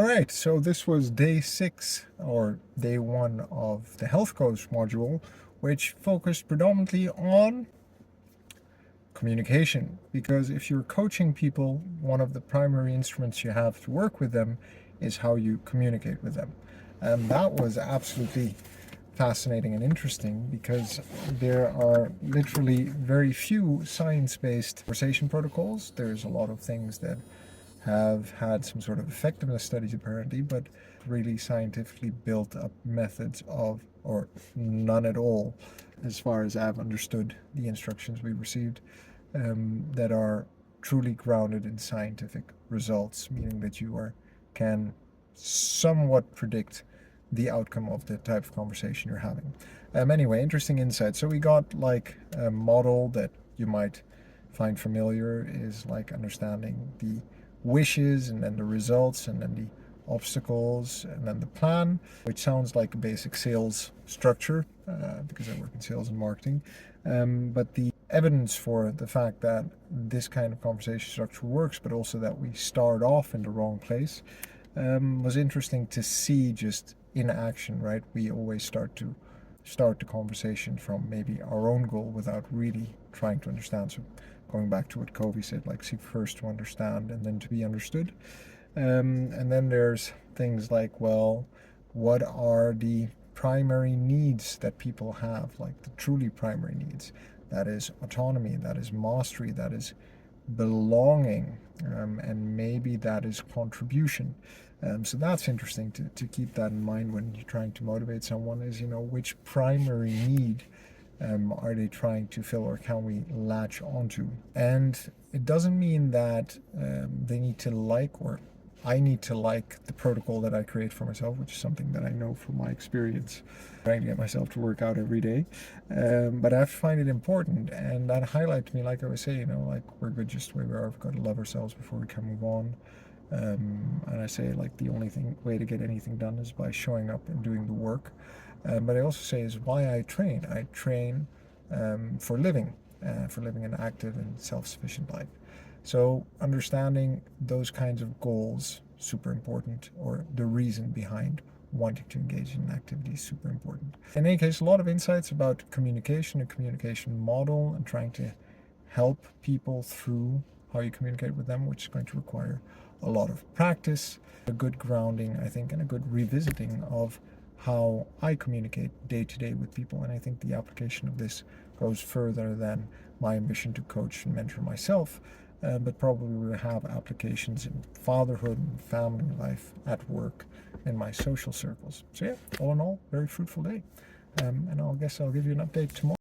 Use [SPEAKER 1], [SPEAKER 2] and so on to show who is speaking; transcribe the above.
[SPEAKER 1] right, so this was day 6 or day 1 of the Health Coach module, which focused predominantly on communication. Because if you're coaching people, one of the primary instruments you have to work with them is how you communicate with them. And that was absolutely fascinating and interesting because there are literally very few science-based conversation protocols. There's a lot of things that have had some sort of effectiveness studies apparently, but really scientifically built up methods of, or none at all, as far as I've understood the instructions we received, that are truly grounded in scientific results, meaning that you can somewhat predict the outcome of the type of conversation you're having. Anyway, interesting insight. So we got like a model that you might find familiar is like understanding the wishes and then the results and then the obstacles and then the plan, which sounds like a basic sales structure because I work in sales and marketing. But the evidence for the fact that this kind of conversation structure works, but also that we start off in the wrong place, was interesting to see just in action, right? We always start the conversation from maybe our own goal without really trying to understand. So going back to what Covey said, like seek first to understand and then to be understood. And then there's things like, well, what are the primary needs that people have, like the truly primary needs? That is autonomy, that is mastery, that is belonging, and maybe that is contribution. So that's interesting to keep that in mind when you're trying to motivate someone is, which primary need are they trying to fill or can we latch onto? And it doesn't mean that they need to like or I need to like the protocol that I create for myself, which is something that I know from my experience trying to get myself to work out every day. But I find it important, and that highlights me, like I was saying, like we're good just the way we are. We've got to love ourselves before we can move on. And I say like the only way to get anything done is by showing up and doing the work. But I also say is why I train. I train for living an active and self-sufficient life. So understanding those kinds of goals, super important, or the reason behind wanting to engage in an activity is super important. In any case, a lot of insights about communication, a communication model, and trying to help people through how you communicate with them, which is going to require a lot of practice, a good grounding, I think, and a good revisiting of how I communicate day to day with people. And I think the application of this goes further than my ambition to coach and mentor myself, but probably will have applications in fatherhood and family life, at work, in my social circles. So yeah, all in all, very fruitful day. And I guess I'll give you an update tomorrow.